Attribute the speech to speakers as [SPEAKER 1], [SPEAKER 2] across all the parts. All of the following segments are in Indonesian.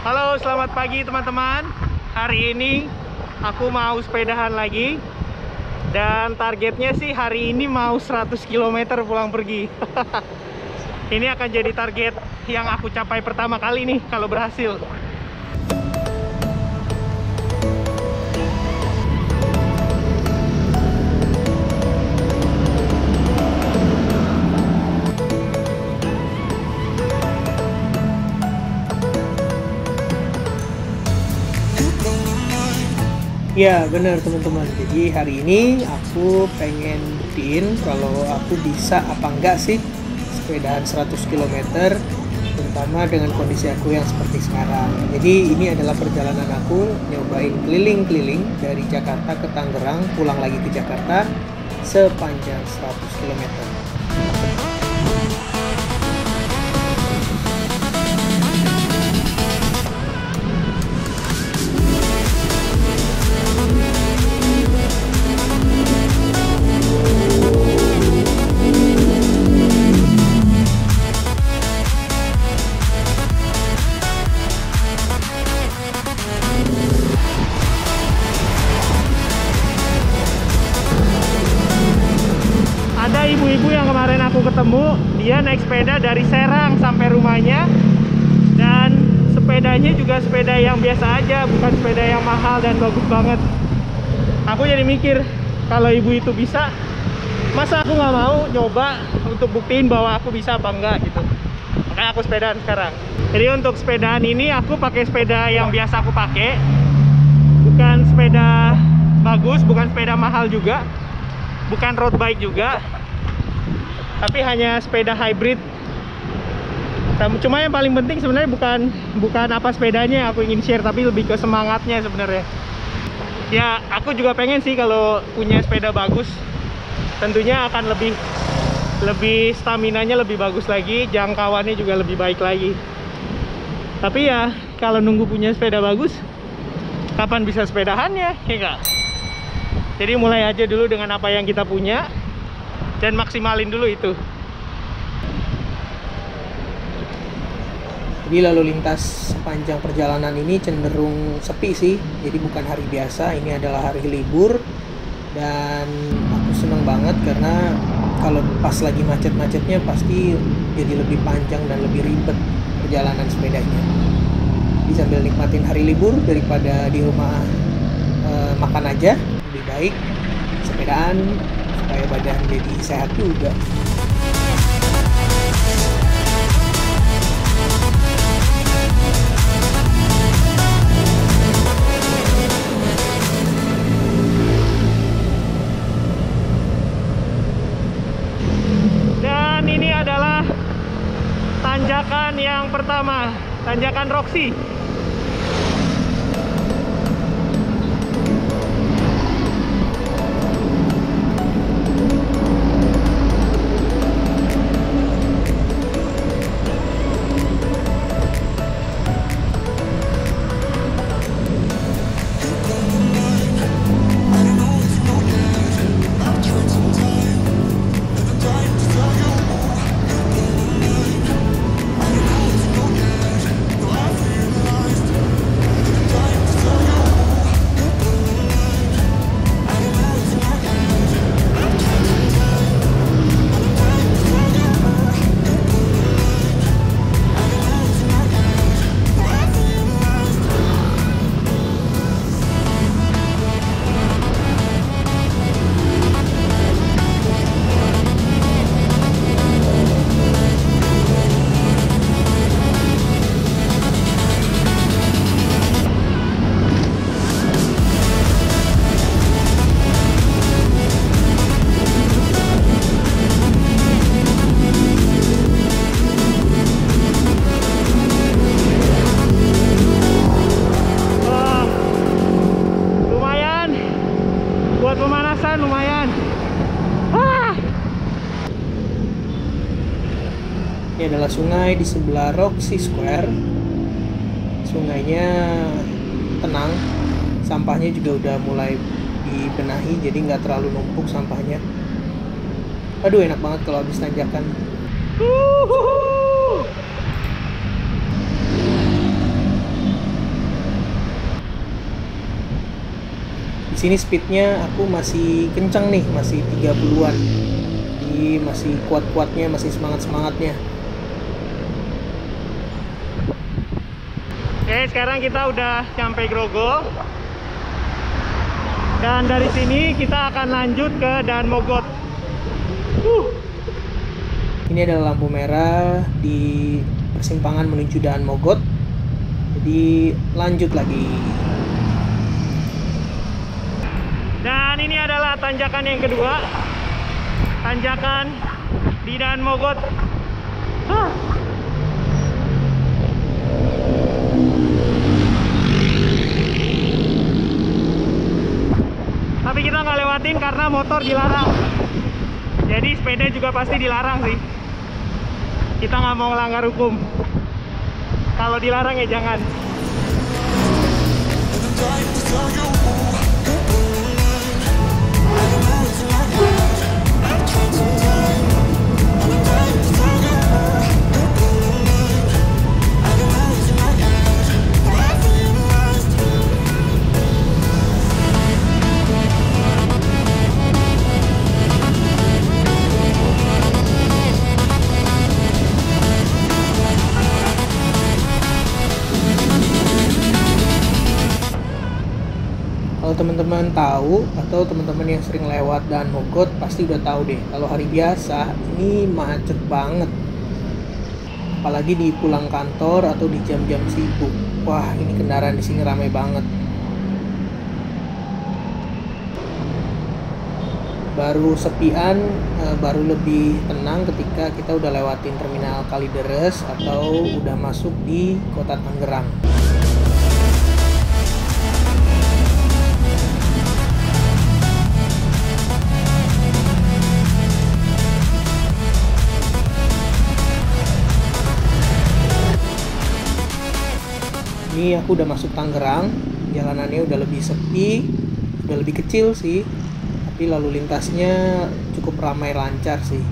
[SPEAKER 1] Halo, selamat pagi teman-teman. Hari ini aku mau sepedahan lagi. Dan targetnya sih hari ini mau 100 km pulang pergi. Ini akan jadi target yang aku capai pertama kali nih kalau berhasil. Ya benar teman-teman, jadi hari ini aku pengen buktiin kalau aku bisa apa enggak sih sepedahan 100 km, terutama dengan kondisi aku yang seperti sekarang. Jadi ini adalah perjalanan aku nyobain keliling-keliling dari Jakarta ke Tangerang, pulang lagi ke Jakarta sepanjang 100 km. Ada ibu-ibu yang kemarin aku ketemu, dia naik sepeda dari Serang sampai rumahnya. Dan sepedanya juga sepeda yang biasa aja, bukan sepeda yang mahal dan bagus banget. Aku jadi mikir, kalau ibu itu bisa, masa aku nggak mau nyoba untuk buktiin bahwa aku bisa apa enggak gitu. Makanya aku sepedaan sekarang. Jadi untuk sepedaan ini aku pakai sepeda yang biasa aku pakai. Bukan sepeda bagus, bukan sepeda mahal juga, bukan road bike juga, tapi hanya sepeda hybrid. Cuma yang paling penting sebenarnya bukan apa sepedanya yang aku ingin share, tapi lebih ke semangatnya sebenarnya. Ya aku juga pengen sih kalau punya sepeda bagus, tentunya akan lebih staminanya lebih bagus lagi, jangkauannya juga lebih baik lagi. Tapi ya kalau nunggu punya sepeda bagus, kapan bisa sepedahannya, ya enggak? Jadi mulai aja dulu dengan apa yang kita punya dan maksimalin dulu itu. Jadi lalu lintas sepanjang perjalanan ini cenderung sepi sih. Jadi bukan hari biasa, ini adalah hari libur. Dan aku seneng banget karena kalau pas lagi macet-macetnya pasti jadi lebih panjang dan lebih ribet perjalanan sepedanya. Jadi sambil nikmatin hari libur daripada di rumah makan aja, lebih baik sepedaan supaya badan jadi sehat juga. Dan ini adalah tanjakan yang pertama, tanjakan Roxy. Lumayan. Ini adalah sungai di sebelah Roxy Square. Sungainya tenang, sampahnya juga udah mulai dibenahi, jadi nggak terlalu numpuk sampahnya. Aduh enak banget kalau habis tanjakan.
[SPEAKER 2] sini speednya aku masih kencang nih, masih 30-an. Jadi masih kuat-kuatnya, masih semangat-semangatnya.
[SPEAKER 1] Oke, sekarang kita udah sampai Grogol. Dan dari sini kita akan lanjut ke Daan Mogot.
[SPEAKER 2] Ini adalah lampu merah di persimpangan menuju Daan Mogot. Jadi lanjut lagi.
[SPEAKER 1] Dan ini adalah tanjakan yang kedua. Tanjakan di Daan Mogot. Tapi kita nggak lewatin karena motor dilarang. Jadi sepeda juga pasti dilarang sih. Kita nggak mau melanggar hukum. Kalau dilarang ya jangan.
[SPEAKER 2] Kalau teman-teman tahu atau teman-teman yang sering lewat Daan Mogot pasti udah tahu deh, kalau hari biasa ini macet banget. Apalagi di pulang kantor atau di jam-jam sibuk. Wah, ini kendaraan di sini ramai banget. Baru sepian, baru lebih tenang ketika kita udah lewatin terminal Kalideres atau udah masuk di kota Tangerang. Ini aku udah masuk Tangerang, jalanannya udah lebih sepi, udah lebih kecil sih, tapi lalu lintasnya cukup ramai lancar sih.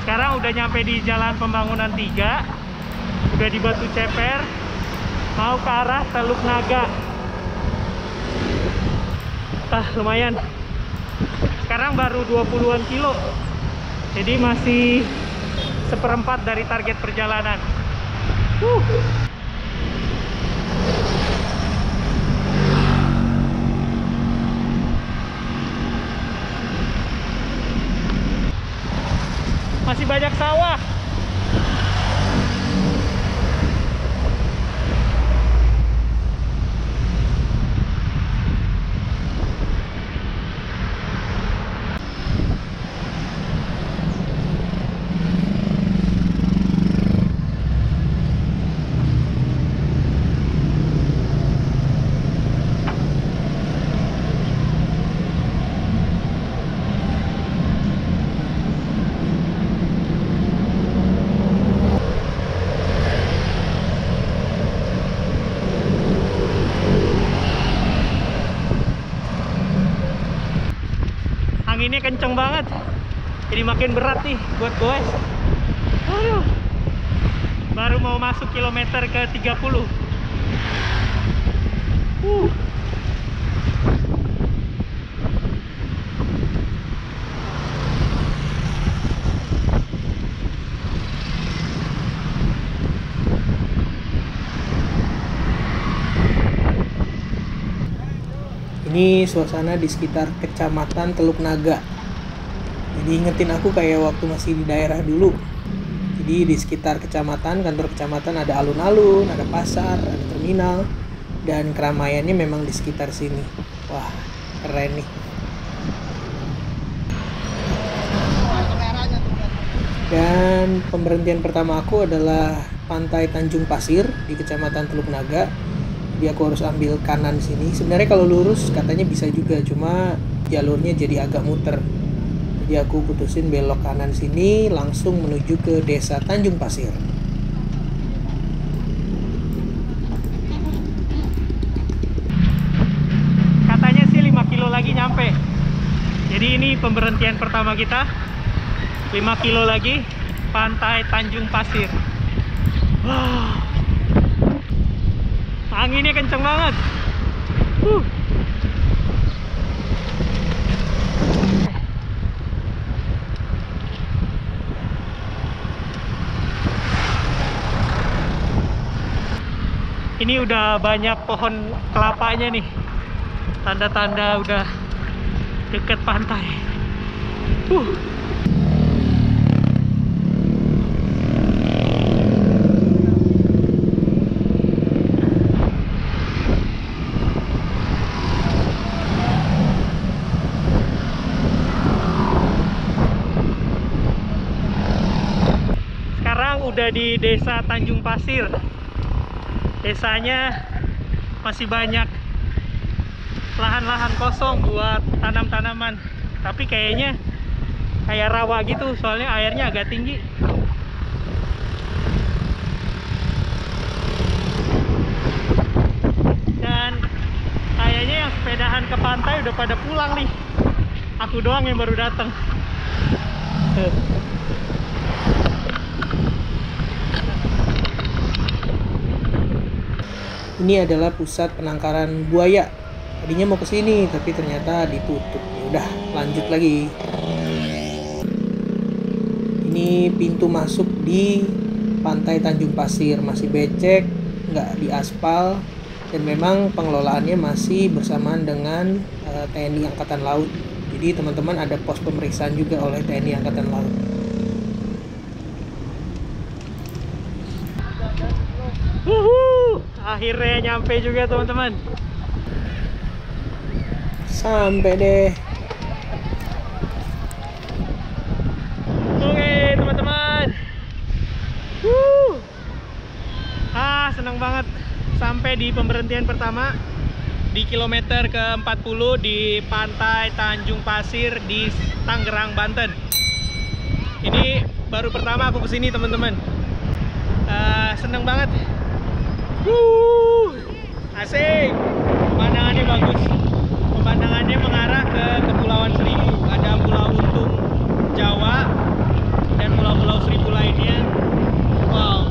[SPEAKER 1] Sekarang udah nyampe di Jalan Pembangunan 3, udah di Batu Ceper, mau ke arah Teluk Naga. Lumayan. Sekarang baru 20-an kilo, jadi masih seperempat dari target perjalanan. Masih banyak sawah. Anginnya kenceng banget, jadi makin berat nih buat goes. Aduh, baru mau masuk kilometer ke 30.
[SPEAKER 2] Ini suasana di sekitar Kecamatan Teluk Naga. Jadi ingetin aku kayak waktu masih di daerah dulu. Jadi di sekitar kecamatan, kantor kecamatan ada alun-alun, ada pasar, ada terminal, dan keramaiannya memang di sekitar sini. Wah, keren nih. Dan pemberhentian pertama aku adalah Pantai Tanjung Pasir di Kecamatan Teluk Naga. Jadi aku harus ambil kanan sini. Sebenarnya kalau lurus katanya bisa juga, cuma jalurnya jadi agak muter. Jadi aku putusin belok kanan sini langsung menuju ke Desa Tanjung Pasir.
[SPEAKER 1] Katanya sih 5 kilo lagi nyampe. Jadi ini pemberhentian pertama kita. 5 kilo lagi Pantai Tanjung Pasir. Wah, anginnya kenceng banget. Ini udah banyak pohon kelapanya nih, tanda-tanda udah deket pantai. Sekarang udah di Desa Tanjung Pasir. Desanya masih banyak lahan-lahan kosong buat tanam-tanaman, tapi kayaknya kayak rawa gitu, soalnya airnya agak tinggi. Dan kayaknya yang sepedahan ke pantai udah pada pulang nih, aku doang yang baru datang.
[SPEAKER 2] Ini adalah pusat penangkaran buaya. Tadinya mau ke sini tapi ternyata ditutup. Ya udah, lanjut lagi. Ini pintu masuk di Pantai Tanjung Pasir, masih becek, nggak diaspal, dan memang pengelolaannya masih bersamaan dengan TNI Angkatan Laut. Jadi teman-teman ada pos pemeriksaan juga oleh TNI Angkatan Laut.
[SPEAKER 1] Akhirnya nyampe juga teman-teman.
[SPEAKER 2] Sampai deh.
[SPEAKER 1] Oke teman-teman. Senang banget sampai di pemberhentian pertama di kilometer ke-40 di Pantai Tanjung Pasir di Tangerang, Banten. Ini baru pertama aku kesini teman-teman. Seneng banget. Asik. Pemandangannya bagus. Pemandangannya mengarah ke Kepulauan Seribu. Ada Pulau Untung Jawa dan pulau-pulau Seribu lainnya. Wow,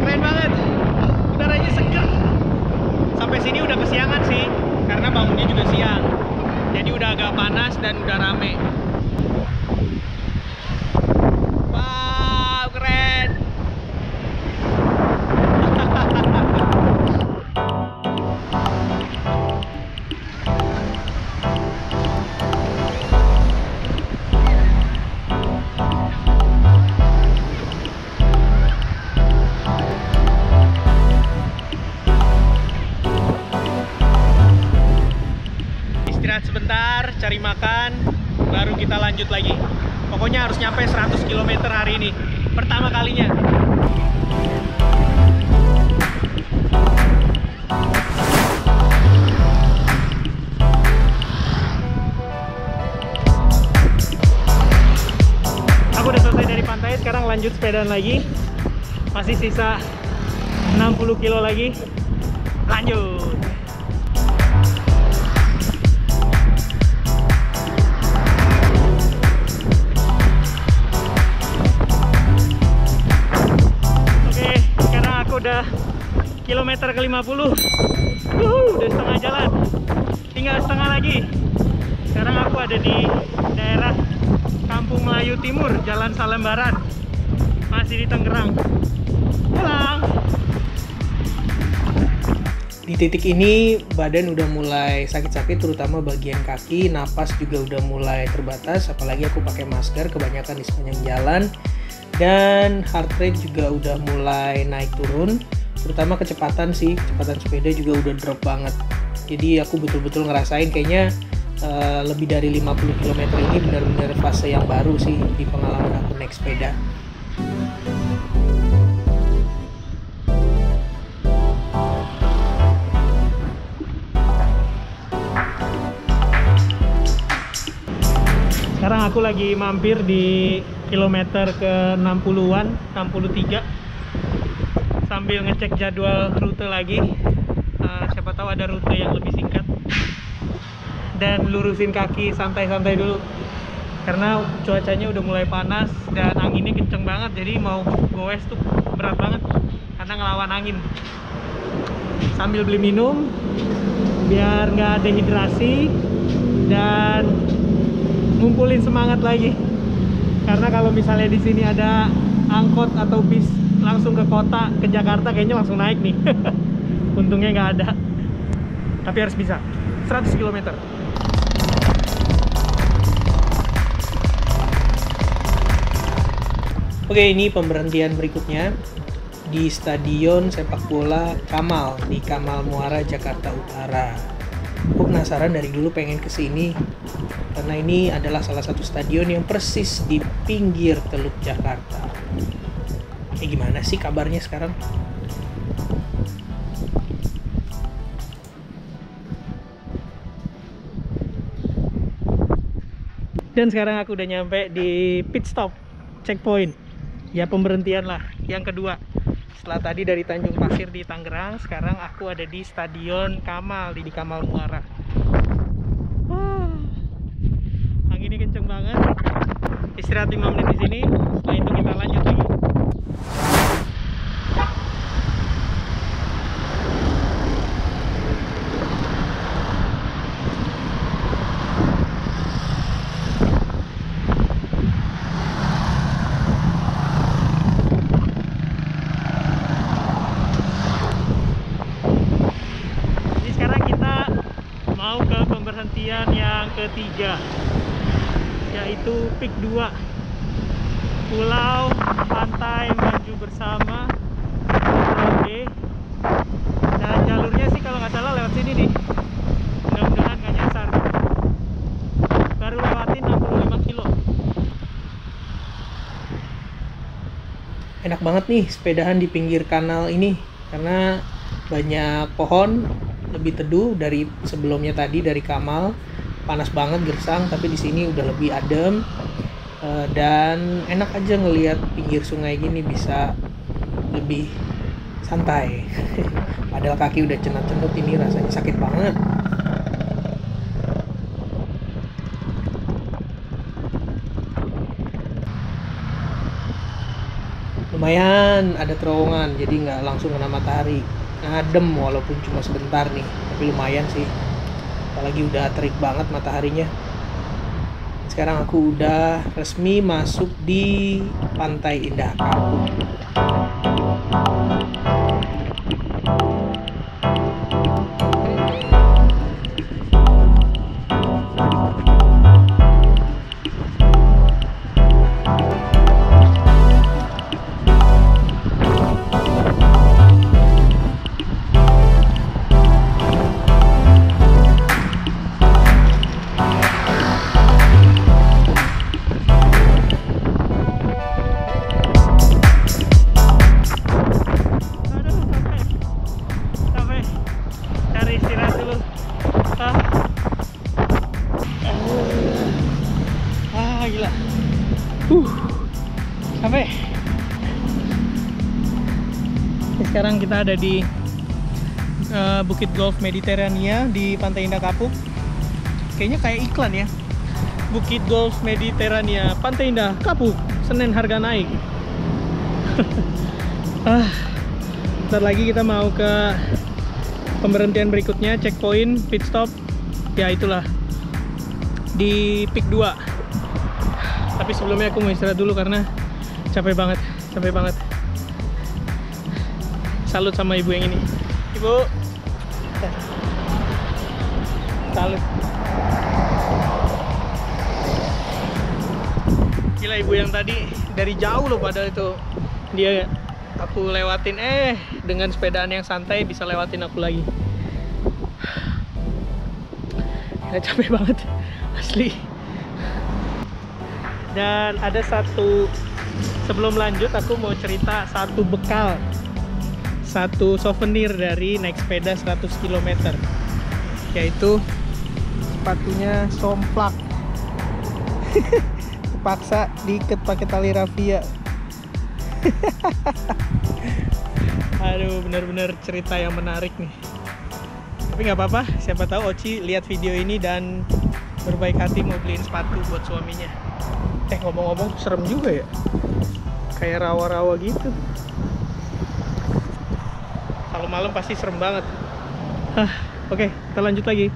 [SPEAKER 1] keren banget. Udaranya seger. Sampai sini udah kesiangan sih, karena bangunnya juga siang. Jadi udah agak panas dan udah rame. Wow, keren. Sebentar, cari makan, baru kita lanjut lagi. Pokoknya harus nyampe 100 km hari ini, pertama kalinya. Aku udah selesai dari pantai, sekarang lanjut sepedaan lagi. Masih sisa 60 kilo lagi. Lanjut. Udah kilometer ke-50. Udah setengah jalan, tinggal setengah lagi. Sekarang aku ada di daerah Kampung Melayu Timur, Jalan Salembaran, masih di Tangerang. Pulang.
[SPEAKER 2] Di titik ini badan udah mulai sakit-sakit, terutama bagian kaki, napas juga udah mulai terbatas, apalagi aku pakai masker kebanyakan di sepanjang jalan. Dan heart rate juga udah mulai naik turun, terutama kecepatan sih, kecepatan sepeda juga udah drop banget. Jadi aku betul-betul ngerasain kayaknya lebih dari 50 km ini benar-benar fase yang baru sih di pengalaman aku naik sepeda.
[SPEAKER 1] Sekarang aku lagi mampir di kilometer ke-60-an, 63, sambil ngecek jadwal rute lagi. Siapa tahu ada rute yang lebih singkat. Dan lurusin kaki santai-santai dulu. karena cuacanya udah mulai panas dan anginnya kenceng banget, jadi mau goes tuh berat banget karena ngelawan angin. Sambil beli minum biar nggak dehidrasi dan ngumpulin semangat lagi, karena kalau misalnya di sini ada angkot atau bis langsung ke kota, ke Jakarta, kayaknya langsung naik nih. Untungnya nggak ada, tapi harus bisa 100 km.
[SPEAKER 2] Oke, ini pemberhentian berikutnya di Stadion Sepak Bola Kamal di Kamal Muara, Jakarta Utara. Aku penasaran dari dulu pengen kesini karena ini adalah salah satu stadion yang persis di pinggir Teluk Jakarta. Kayak gimana sih kabarnya sekarang?
[SPEAKER 1] Dan sekarang aku udah nyampe di pit stop checkpoint, ya pemberhentian lah yang kedua. Setelah tadi dari Tanjung Pasir di Tangerang, sekarang aku ada di Stadion Kamal di Kamal Muara. Anginnya kenceng banget. Istirahat 5 menit di sini, setelah itu kita lanjut lagi. Mau ke pemberhentian yang ketiga, yaitu Pik 2, Pulau Pantai Maju Bersama, Pulau D. Dan jalurnya sih kalau nggak salah lewat sini nih, mudah-mudahan nggak nyasar. Baru lewatin 65 kilo.
[SPEAKER 2] Enak banget nih sepedahan di pinggir kanal ini karena banyak pohon, lebih teduh dari sebelumnya tadi dari Kamal. Panas banget, gersang, tapi di sini udah lebih adem dan enak aja ngelihat pinggir sungai gini, bisa lebih santai. Padahal kaki udah cenut-cenut, ini rasanya sakit banget. Lumayan ada terowongan, jadi nggak langsung kena matahari. Adem walaupun cuma sebentar nih, tapi lumayan sih, apalagi udah terik banget mataharinya. Sekarang aku udah resmi masuk di Pantai Indah Kapuk.
[SPEAKER 1] Gila. Sampai. Sekarang kita ada di Bukit Golf Mediterania di Pantai Indah Kapuk. Kayaknya kayak iklan ya. Bukit Golf Mediterania, Pantai Indah Kapuk, Senin harga naik. Bentar lagi kita mau ke pemberhentian berikutnya, checkpoint, pit stop. Ya itulah di Pik 2. Tapi sebelumnya aku mau istirahat dulu karena capek banget. Salut sama ibu yang ini. Ibu, salut. Gila, ibu yang tadi dari jauh loh, padahal itu dia aku lewatin, dengan sepedaan yang santai bisa lewatin aku lagi. Gila, capek banget asli. Dan ada satu, sebelum lanjut aku mau cerita satu bekal, satu souvenir dari naik sepeda 100 km, yaitu sepatunya somplak. Terpaksa diikat pakai tali rafia. Aduh, bener-bener cerita yang menarik nih. Tapi nggak apa-apa, siapa tahu Oci lihat video ini dan
[SPEAKER 2] berbaik hati mau beliin sepatu buat suaminya. Ngomong-ngomong serem juga ya, kayak rawa-rawa gitu. Kalau malam pasti serem banget. Oke, kita lanjut lagi.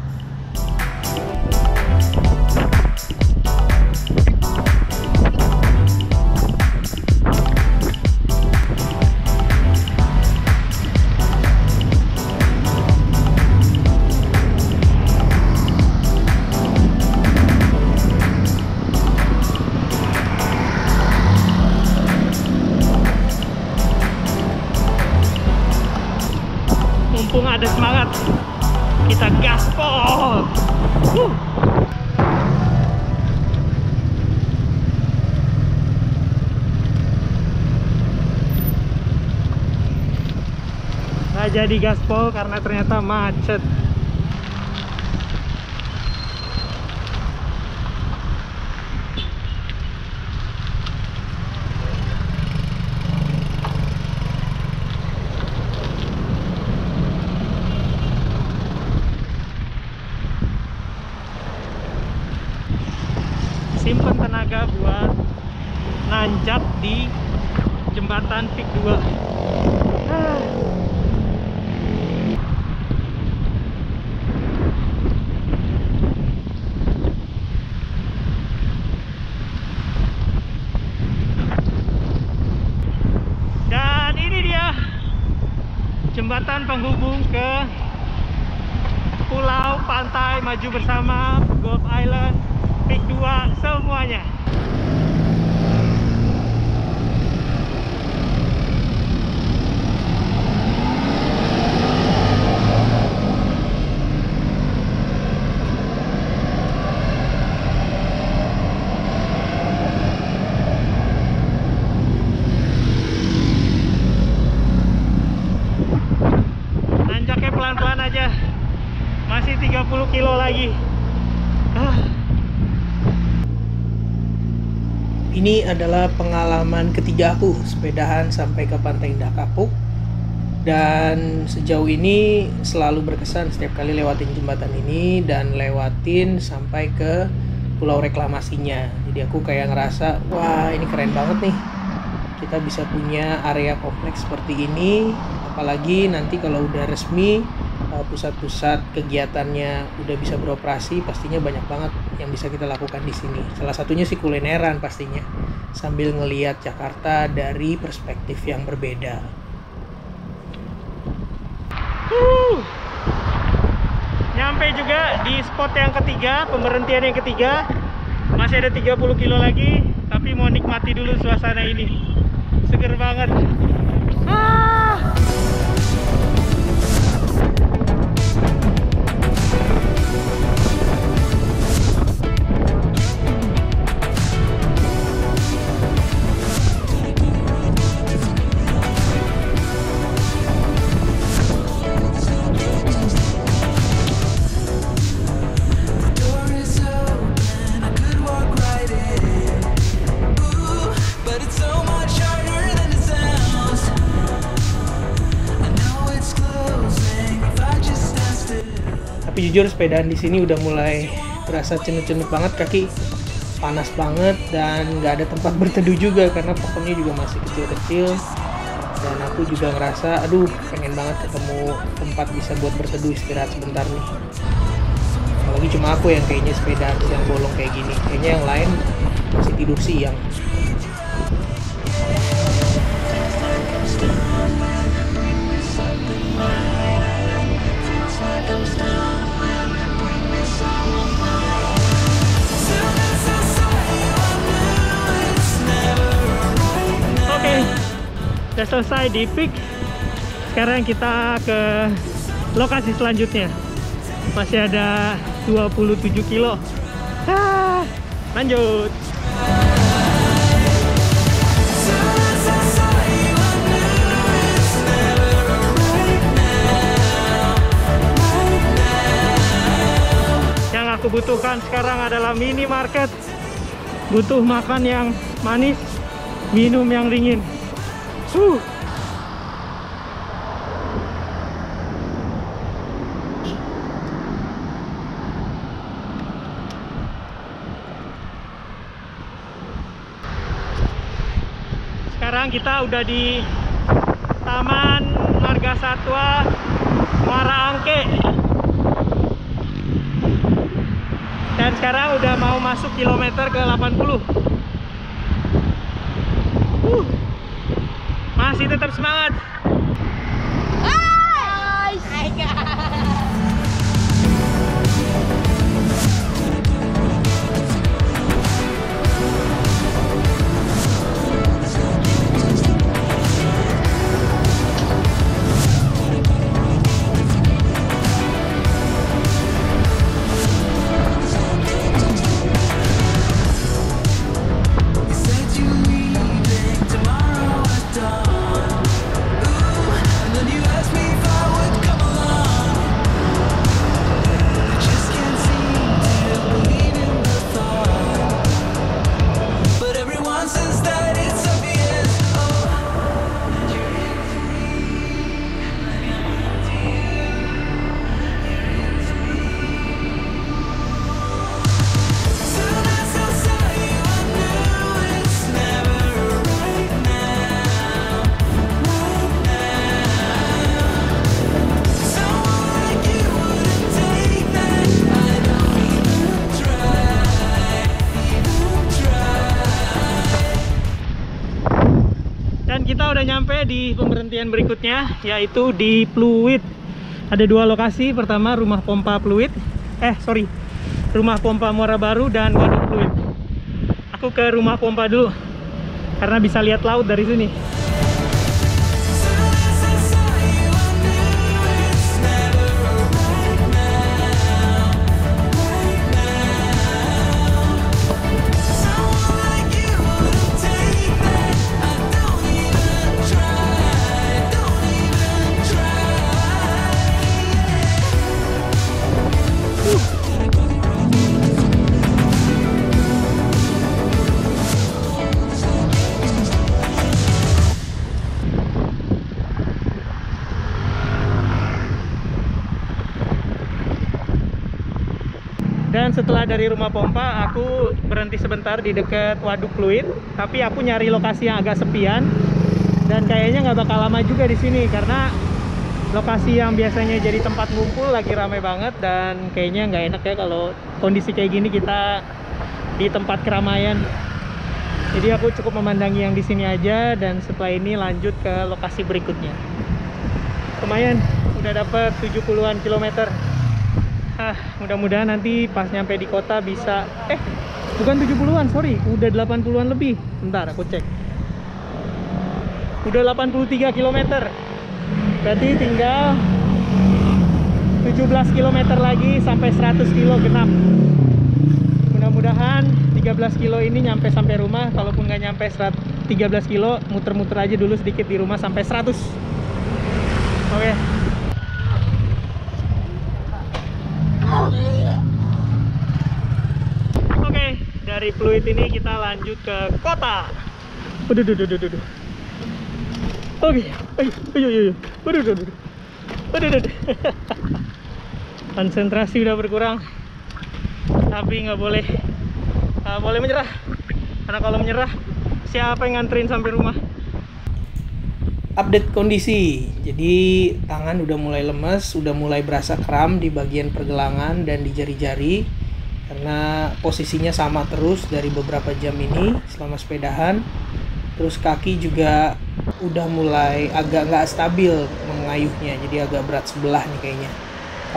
[SPEAKER 2] Mumpung ada semangat, kita gaspol. Nggak jadi gaspol karena ternyata macet. Simpen tenaga buat nanjak di jembatan Pik 2. Dan ini dia jembatan penghubung ke pulau, pantai, maju bersama, Golf Island, Pik 2, semuanya. Nanjaknya pelan-pelan aja, masih 30 kilo lagi. Ini adalah pengalaman ketiga aku sepedahan sampai ke Pantai Indah Kapuk, dan sejauh ini selalu berkesan setiap kali lewatin jembatan ini dan lewatin sampai ke pulau reklamasinya. Jadi aku kayak ngerasa, wah ini keren banget nih, kita bisa punya area kompleks seperti ini. Apalagi nanti kalau udah resmi, pusat-pusat kegiatannya udah bisa beroperasi, pastinya banyak banget yang bisa kita lakukan di sini. Salah satunya sih kulineran pastinya, sambil ngelihat Jakarta dari perspektif yang berbeda.
[SPEAKER 1] Nyampe juga di spot yang ketiga, pemberhentian yang ketiga. Masih ada 30 kilo lagi, tapi mau nikmati dulu suasana ini. Seger banget.
[SPEAKER 2] Tapi jujur sepedaan di sini udah mulai berasa cenut-cenut banget kaki, panas banget, dan nggak ada tempat berteduh juga karena pohonnya juga masih kecil-kecil. Dan aku juga ngerasa, aduh pengen banget ketemu tempat bisa buat berteduh, istirahat sebentar nih. Apalagi cuma aku yang kayaknya sepedaan siang bolong kayak gini, kayaknya yang lain masih tidur siang.
[SPEAKER 1] Udah selesai di Pik. Sekarang kita ke lokasi selanjutnya. Masih ada 27 kilo. Lanjut. Yang aku butuhkan sekarang adalah minimarket. Butuh makan yang manis, minum yang dingin. sekarang kita udah di Taman Marga Satwa Muara Angke. Dan sekarang udah mau masuk kilometer ke 80. Masih tetap semangat. Dan kita udah nyampe di pemberhentian berikutnya, yaitu di Pluit. Ada dua lokasi, pertama rumah pompa Pluit, rumah pompa Muara Baru dan Waduk Pluit. Aku ke rumah pompa dulu, karena bisa lihat laut dari sini. Dan setelah dari rumah pompa, aku berhenti sebentar di dekat Waduk Pluit. Tapi aku nyari lokasi yang agak sepian, dan kayaknya nggak bakal lama juga di sini karena lokasi yang biasanya jadi tempat ngumpul lagi ramai banget, dan kayaknya nggak enak ya kalau kondisi kayak gini kita di tempat keramaian. Jadi aku cukup memandangi yang di sini aja, dan setelah ini lanjut ke lokasi berikutnya. Lumayan, udah dapet 70-an kilometer. Mudah-mudahan nanti pas nyampe di kota bisa bukan 70-an, sorry, udah 80-an lebih. Bentar aku cek. Udah 83 km. Berarti tinggal 17 km lagi sampai 100 kilo genap. Mudah-mudahan 13 kilo ini nyampe sampai rumah. Kalaupun nggak nyampe 13 kilo, muter-muter aja dulu sedikit di rumah sampai 100. Oke. Oke, dari Pluit ini kita lanjut ke kota. Waduh. Oke, ayo. Waduh. Konsentrasi udah berkurang, tapi nggak boleh menyerah. Karena kalau menyerah, siapa yang nganterin sampai rumah?
[SPEAKER 2] Update kondisi. Jadi tangan udah mulai lemes, udah mulai berasa kram di bagian pergelangan dan di jari-jari, karena posisinya sama terus dari beberapa jam ini selama sepedahan. Terus kaki juga udah mulai agak nggak stabil mengayuhnya, jadi agak berat sebelah nih kayaknya.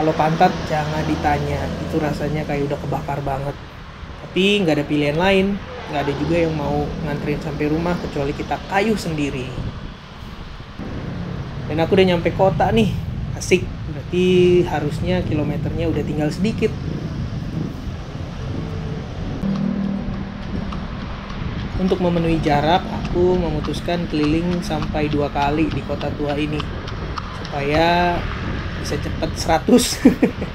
[SPEAKER 2] Kalau pantat jangan ditanya, itu rasanya kayak udah kebakar banget. Tapi nggak ada pilihan lain, nggak ada juga yang mau nganterin sampai rumah kecuali kita kayuh sendiri. Dan aku udah nyampe kota nih, asik. Berarti harusnya kilometernya udah tinggal sedikit. Untuk memenuhi jarak, aku memutuskan keliling sampai 2 kali di kota tua ini supaya bisa cepet 100.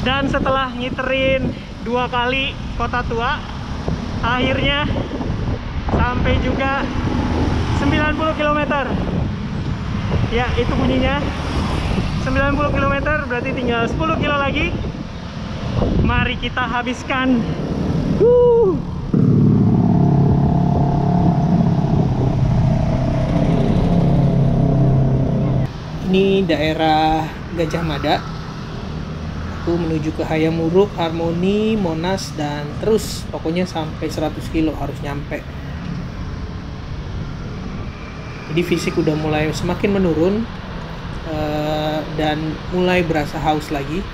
[SPEAKER 1] Dan setelah ngiterin 2 kali Kota Tua, akhirnya sampai juga 90 km. Ya, itu bunyinya 90 km, berarti tinggal 10 kilo lagi. Mari kita habiskan.
[SPEAKER 2] Ini daerah Gajah Mada. Aku menuju ke Hayamuruk, Harmoni, Monas, dan terus pokoknya sampai 100 kilo harus nyampe. Jadi fisik udah mulai semakin menurun dan mulai berasa haus lagi.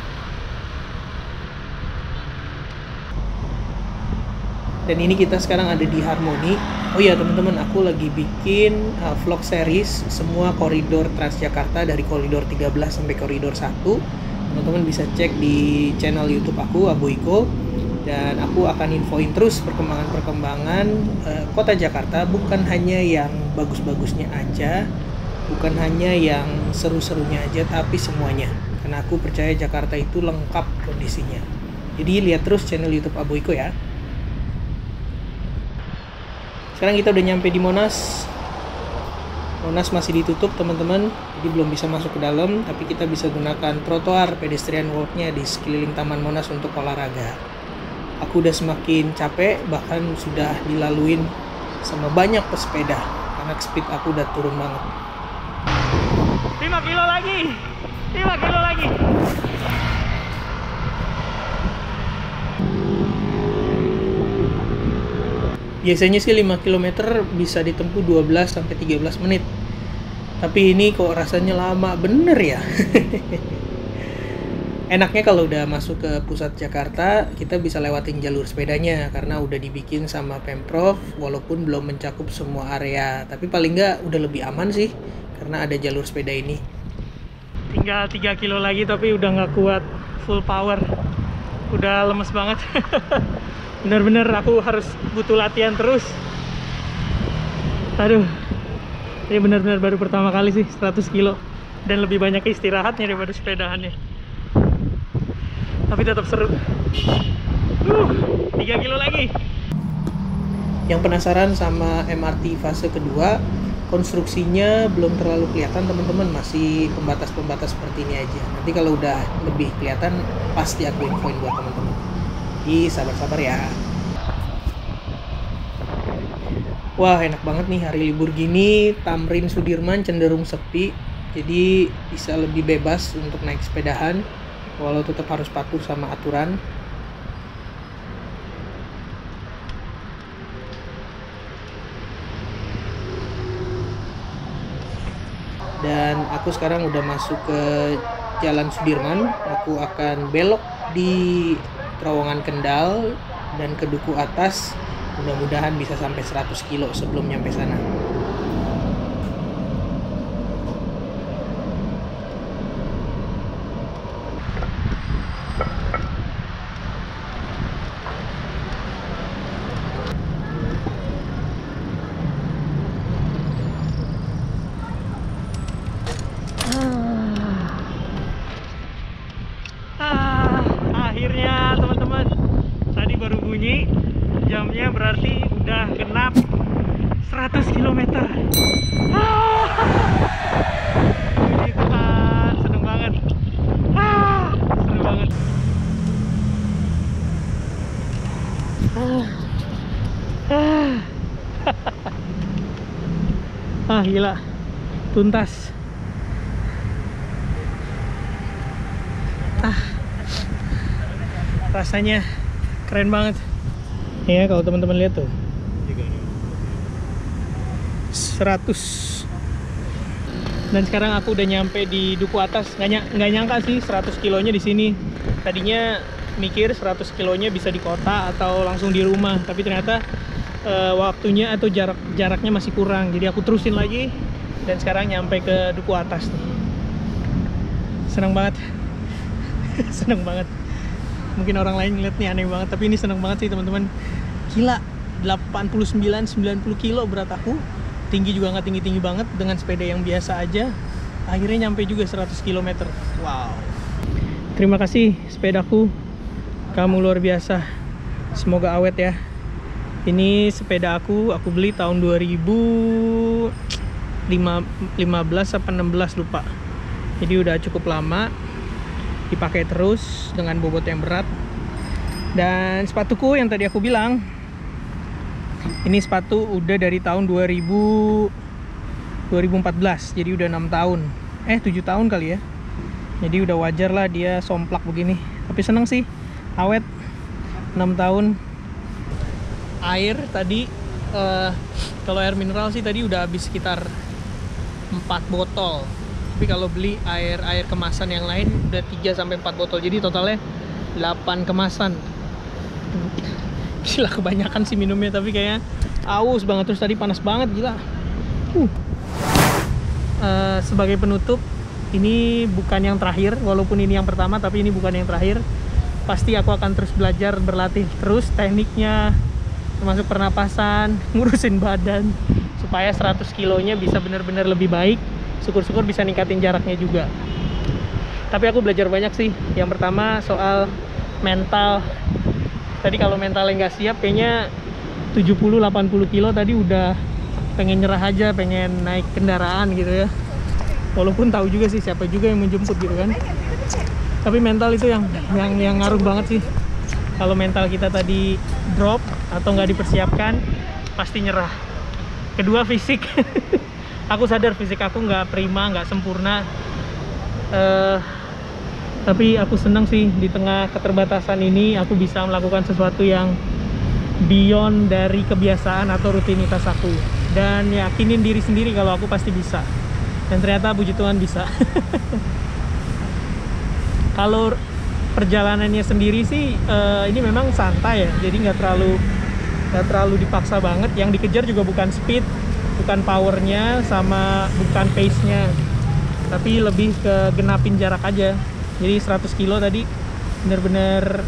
[SPEAKER 2] Dan ini kita sekarang ada di Harmoni. Oh iya teman-teman, aku lagi bikin vlog series semua koridor Transjakarta dari koridor 13 sampai koridor 1. Teman-teman bisa cek di channel YouTube aku, Aboiko. Dan aku akan infoin terus perkembangan kota Jakarta, bukan hanya yang bagus-bagusnya aja, bukan hanya yang seru-serunya aja, tapi semuanya. Karena aku percaya Jakarta itu lengkap kondisinya. Jadi lihat terus channel YouTube Aboiko ya. Sekarang kita udah nyampe di Monas. Monas masih ditutup teman-teman, jadi belum bisa masuk ke dalam, tapi kita bisa gunakan trotoar pedestrian walk-nya di sekeliling Taman Monas untuk olahraga. Aku udah semakin capek, bahkan sudah dilaluin sama banyak pesepeda karena speed aku udah turun banget.
[SPEAKER 1] 5 kilo lagi. 5 kilo lagi.
[SPEAKER 2] Biasanya sih 5 km bisa ditempuh 12 sampai 13 menit. Tapi ini kok rasanya lama bener ya. Enaknya kalau udah masuk ke pusat Jakarta, kita bisa lewatin jalur sepedanya karena udah dibikin sama Pemprov, walaupun belum mencakup semua area. Tapi paling nggak udah lebih aman sih karena ada jalur sepeda ini.
[SPEAKER 1] Tinggal 3 kilo lagi tapi udah nggak kuat full power. Udah lemes banget. Bener-bener aku harus butuh latihan terus. Aduh, ini bener-bener baru pertama kali sih 100 kilo. Dan lebih banyak istirahatnya daripada sepedahannya. Tapi tetap seru. 3 kilo lagi.
[SPEAKER 2] Yang penasaran sama MRT fase kedua, konstruksinya belum terlalu kelihatan teman-teman, masih pembatas-pembatas seperti ini aja. Nanti kalau udah lebih kelihatan pasti aku infoin buat teman-teman. Ih, sabar-sabar ya. Wah, enak banget nih hari libur gini. Tamrin Sudirman cenderung sepi, jadi bisa lebih bebas untuk naik sepedahan, walau tetap harus patuh sama aturan. Dan aku sekarang udah masuk ke Jalan Sudirman. Aku akan belok di terowongan Kendal dan ke Duku Atas. Mudah-mudahan bisa sampai 100 kilo sebelum nyampe sana.
[SPEAKER 1] Akhirnya teman-teman, tadi baru bunyi jamnya, berarti udah genap 100 km. Puji Tuhan, seneng banget. Seneng banget. Gila, tuntas. Rasanya keren banget ya, kalau teman-teman lihat tuh 100. Dan sekarang aku udah nyampe di Duku Atas. Nggak nyangka sih 100 kilonya di sini. Tadinya mikir 100 kilonya bisa di kota atau langsung di rumah, tapi ternyata waktunya atau jaraknya masih kurang. Jadi aku terusin lagi dan sekarang nyampe ke Duku Atas nih. Seneng banget. Seneng banget. Mungkin orang lain ngeliat nih aneh banget, tapi ini seneng banget sih teman-teman. Gila, 89-90 kilo berat aku. Tinggi juga nggak tinggi-tinggi banget, dengan sepeda yang biasa aja akhirnya nyampe juga 100 km. Wow. Terima kasih sepedaku, kamu luar biasa. Semoga awet ya. Ini sepeda aku beli tahun 2015 apa 16 lupa. Jadi udah cukup lama dipakai terus dengan bobot yang berat. Dan sepatuku yang tadi aku bilang, ini sepatu udah dari tahun 2014, jadi udah 6 tahun 7 tahun kali ya. Jadi udah wajar lah dia somplak begini. Tapi seneng sih, awet 6 tahun. Air tadi kalau air mineral sih tadi udah habis sekitar 4 botol. Tapi kalau beli air kemasan yang lain udah 3-4 botol. Jadi totalnya 8 kemasan. Gila, kebanyakan sih minumnya, tapi kayaknya aus banget. Terus tadi panas banget, gila. Sebagai penutup, ini bukan yang terakhir. Walaupun ini yang pertama, tapi ini bukan yang terakhir. Pasti aku akan terus belajar, berlatih terus tekniknya, termasuk pernapasan, ngurusin badan, supaya 100 kilonya bisa benar-benar lebih baik. Syukur-syukur bisa ningkatin jaraknya juga. Tapi aku belajar banyak sih. Yang pertama soal mental. Tadi kalau mentalnya nggak siap, kayaknya 70-80 kilo tadi udah pengen nyerah aja, pengen naik kendaraan gitu ya. Walaupun tahu juga sih siapa juga yang menjemput gitu kan. Tapi mental itu yang ngaruh banget sih. Kalau mental kita tadi drop atau nggak dipersiapkan, pasti nyerah. Kedua, fisik. Aku sadar fisik aku nggak prima, nggak sempurna. Tapi aku senang sih di tengah keterbatasan ini aku bisa melakukan sesuatu yang beyond dari kebiasaan atau rutinitas aku. Dan yakinin diri sendiri kalau aku pasti bisa. Dan ternyata puji Tuhan bisa. Kalau perjalanannya sendiri sih ini memang santai ya, jadi nggak terlalu dipaksa banget. Yang dikejar juga bukan speed, bukan powernya, sama bukan pace-nya, tapi lebih ke genapin jarak aja. Jadi 100 kilo tadi bener-bener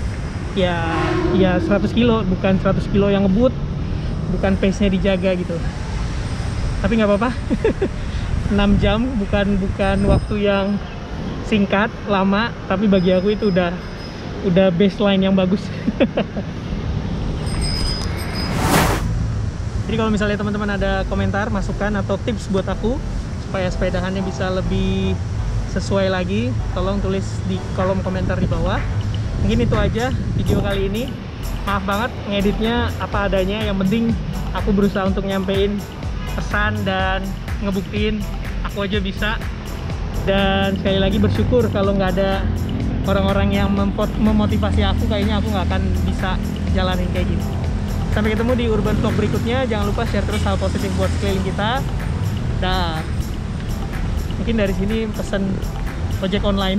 [SPEAKER 1] ya 100 kilo, bukan 100 kilo yang ngebut, bukan pace-nya dijaga gitu. Tapi nggak apa-apa. 6 jam bukan waktu yang singkat, lama, tapi bagi aku itu udah baseline yang bagus. Jadi kalau misalnya teman-teman ada komentar, masukan atau tips buat aku supaya sepedahannya bisa lebih sesuai lagi, tolong tulis di kolom komentar di bawah. Mungkin itu aja video kali ini. Maaf banget ngeditnya apa adanya, yang penting aku berusaha untuk nyampein pesan dan ngebuktiin aku aja bisa. Dan sekali lagi bersyukur kalau nggak ada orang-orang yang memotivasi aku, kayaknya aku nggak akan bisa jalanin kayak gini. Sampai ketemu di Urban Vlog berikutnya. Jangan lupa share terus hal positif buat sekeliling kita. Dan mungkin dari sini pesen ojek online.